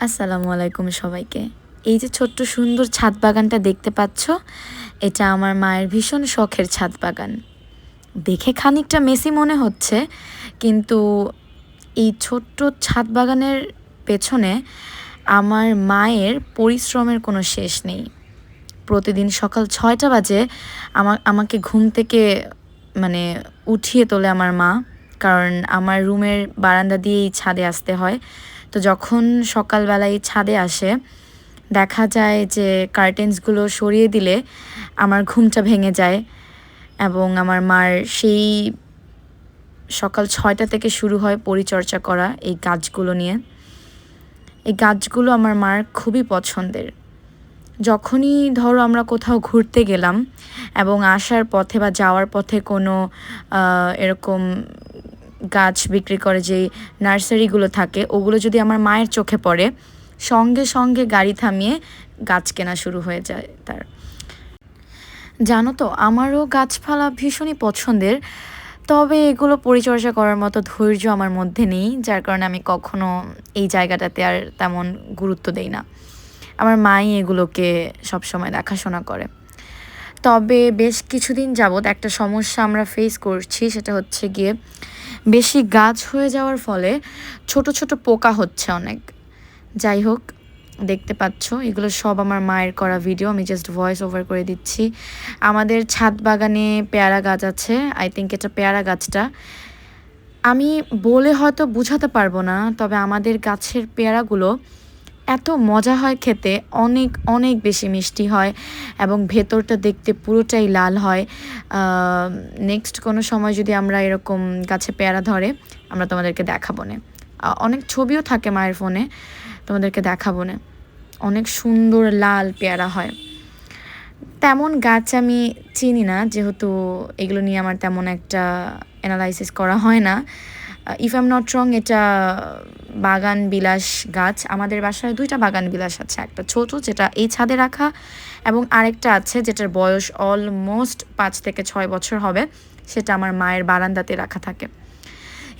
আসসালামু আলাইকুম সবাইকে। এই যে ছোট্ট সুন্দর ছাদ বাগানটা দেখতে পাচ্ছ, এটা আমার মায়ের ভীষণ শখের ছাদ বাগান। দেখে খানিকটা মেসি মনে হচ্ছে, কিন্তু এই ছোট্ট ছাদ বাগানের পেছনে আমার মায়ের পরিশ্রমের কোনো শেষ নেই। প্রতিদিন সকাল ৬টা বাজে আমাকে ঘুম থেকে উঠিয়ে তোলে আমার মা, কারণ আমার রুমের বারান্দা দিয়েই ছাদে আসতে হয়। তো যখন সকালবেলায় ছাদে আসে, দেখা যায় যে কার্টেন্সগুলো সরিয়ে দিলে আমার ঘুমটা ভেঙে যায়, এবং আমার মার সেই সকাল ৬টা থেকে শুরু হয় পরিচর্যা করা এই গাছগুলো নিয়ে। এই গাছগুলো আমার মার খুবই পছন্দের। যখনই ধরো আমরা কোথাও ঘুরতে গেলাম এবং আসার পথে বা যাওয়ার পথে কোনো এরকম গাছ বিক্রি করে যেই নার্সারিগুলো থাকে, ওগুলো যদি আমার মায়ের চোখে পড়ে, সঙ্গে সঙ্গে গাড়ি থামিয়ে গাছ কেনা শুরু হয়ে যায় তার। জানো তো, আমারও গাছপালা ভীষণই পছন্দের, তবে এগুলো পরিচর্যা করার মতো ধৈর্য আমার মধ্যে নেই, যার কারণে আমি কখনো এই জায়গাটাতে আর তেমন গুরুত্ব দেই না। আমার মাই এগুলোকে সবসময় দেখাশোনা করে। তবে বেশ কিছুদিন যাবৎ একটা সমস্যা আমরা ফেস করছি, সেটা হচ্ছে গিয়ে বেশি গাছ হয়ে যাওয়ার ফলে ছোট ছোট পোকা হচ্ছে অনেক। যাই হোক, দেখতে পাচ্ছ এগুলো সব আমার মায়ের করা ভিডিও, আমি জাস্ট ভয়েস ওভার করে দিচ্ছি। আমাদের ছাদ বাগানে পেয়ারা গাছ আছে, আই থিঙ্ক এটা পেয়ারা গাছটা। আমি বলে হয়তো বোঝাতে পারবো না, তবে আমাদের গাছের পেয়ারাগুলো এত মজা হয় খেতে, অনেক অনেক বেশি মিষ্টি হয় এবং ভেতরটা দেখতে পুরোটাই লাল হয়। নেক্সট কোনো সময় যদি আমরা এরকম গাছে পেয়ারা ধরে, আমরা তোমাদেরকে দেখাবো না। অনেক ছবিও থাকে মায়ের ফোনে, তোমাদেরকে দেখাবো না। অনেক সুন্দর লাল পেয়ারা হয়। তেমন গাছ আমি চিনি না, যেহেতু এগুলো নিয়ে আমার তেমন একটা অ্যানালাইসিস করা হয় না। If I am not wrong, এটা বাগান বিলাস গাছ। আমাদের বাসায় 2টা বাগান বিলাস আছে, একটা ছোট যেটা এই ছাদে রাখা, এবং আরেকটা আছে যেটার বয়স অলমোস্ট 5 থেকে 6 বছর হবে, সেটা আমার মায়ের বারান্দাতে রাখা থাকে।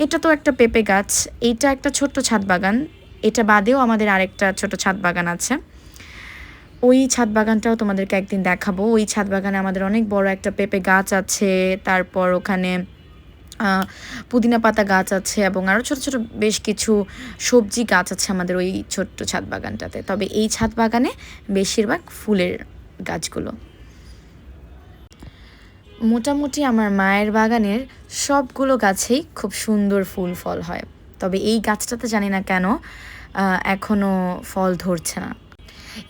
এটা তো একটা পেঁপে গাছ। এইটা একটা ছোট্ট ছাদ বাগান। এটা বাদেও আমাদের আরেকটা ছোট ছাদ বাগান আছে, ওই ছাদ বাগানটাও তোমাদেরকে একদিন দেখাবো। ওই ছাদ বাগানে আমাদের অনেক বড় একটা পেঁপে গাছ আছে, তারপর ওখানে পুদিনা পাতা গাছ আছে, এবং আরও ছোট ছোট বেশ কিছু সবজি গাছ আছে আমাদের ওই ছোট্ট ছাদ বাগানটাতে। তবে এই ছাদ বাগানে বেশিরভাগ ফুলের গাছগুলো। মোটামুটি আমার মায়ের বাগানের সবগুলো গাছেই খুব সুন্দর ফুল ফল হয়, তবে এই গাছটাতে জানি না কেন এখনও ফল ধরছে না।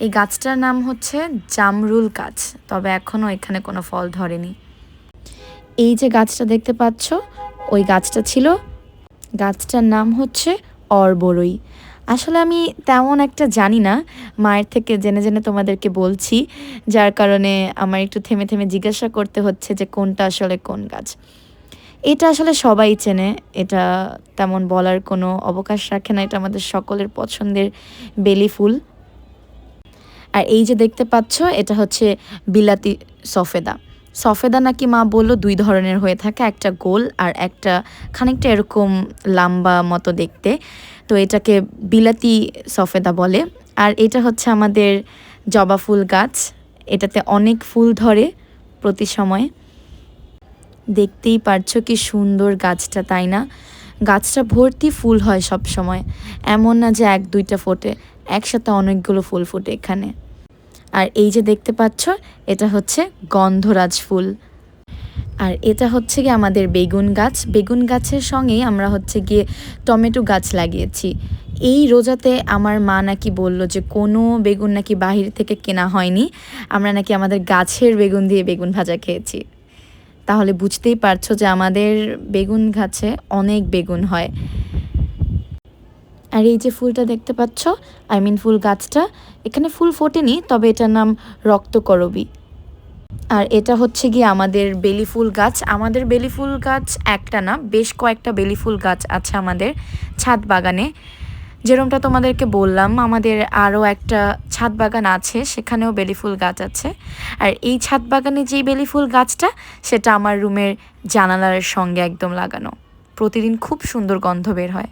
এই গাছটার নাম হচ্ছে জামরুল গাছ, তবে এখনও এখানে কোনো ফল ধরেনি। এই যে গাছটা দেখতে পাচ্ছ, ওই গাছটা ছিল, গাছটার নাম হচ্ছে অরবরই। আসলে আমি তেমন একটা জানি না, মায়ের থেকে জেনে জেনে তোমাদেরকে বলছি, যার কারণে আমার একটু থেমে থেমে জিজ্ঞাসা করতে হচ্ছে যে কোনটা আসলে কোন গাছ। এটা আসলে সবাই চেনে, এটা তেমন বলার কোনো অবকাশ রাখে না, এটা আমাদের সকলের পছন্দের বেলি ফুল। আর এই যে দেখতে পাচ্ছ, এটা হচ্ছে বিলাতি সফেদা। সফেদা নাকি মা বললো 2 ধরনের হয়ে থাকে, একটা গোল আর একটা খানিকটা এরকম লম্বা মতো দেখতে। তো এটাকে বিলাতি সফেদা বলে। আর এটা হচ্ছে আমাদের জবা ফুল গাছ, এটাতে অনেক ফুল ধরে প্রতি সময়। দেখতেই পারছো কি সুন্দর গাছটা, তাই না? গাছটা ভর্তি ফুল হয় সব সময়, এমন না যে 1-2টা ফোটে, একসাথে অনেকগুলো ফুল ফোটে এখানে। আর এই যে দেখতে পাচ্ছ, এটা হচ্ছে গন্ধরাজ ফুল। আর এটা হচ্ছে গিয়ে আমাদের বেগুন গাছ। বেগুন গাছের সঙ্গেই আমরা হচ্ছে গিয়ে টমেটো গাছ লাগিয়েছি। এই রোজাতে আমার মা নাকি বলল যে কোনো বেগুন নাকি বাহির থেকে কেনা হয়নি, আমরা নাকি আমাদের গাছের বেগুন দিয়ে বেগুন ভাজা খেয়েছি। তাহলে বুঝতেই পারছো যে আমাদের বেগুন গাছে অনেক বেগুন হয়। আর এই যে ফুলটা দেখতে পাচ্ছ, ফুল গাছটা, এখানে ফুল ফোটেনি, তবে এটার নাম রক্তকরবী। আর এটা হচ্ছে গিয়ে আমাদের বেলি ফুল গাছ। আমাদের বেলি ফুল গাছ একটা না, বেশ কয়েকটা বেলি ফুল গাছ আছে আমাদের ছাদ বাগানে। যেরকমটা তোমাদেরকে বললাম, আমাদের আরও একটা ছাদ বাগান আছে, সেখানেও বেলি ফুল গাছ আছে। আর এই ছাদ বাগানে যেই বেলি ফুল গাছটা, সেটা আমার রুমের জানালার সঙ্গে একদম লাগানো। প্রতিদিন খুব সুন্দর গন্ধ বের হয়।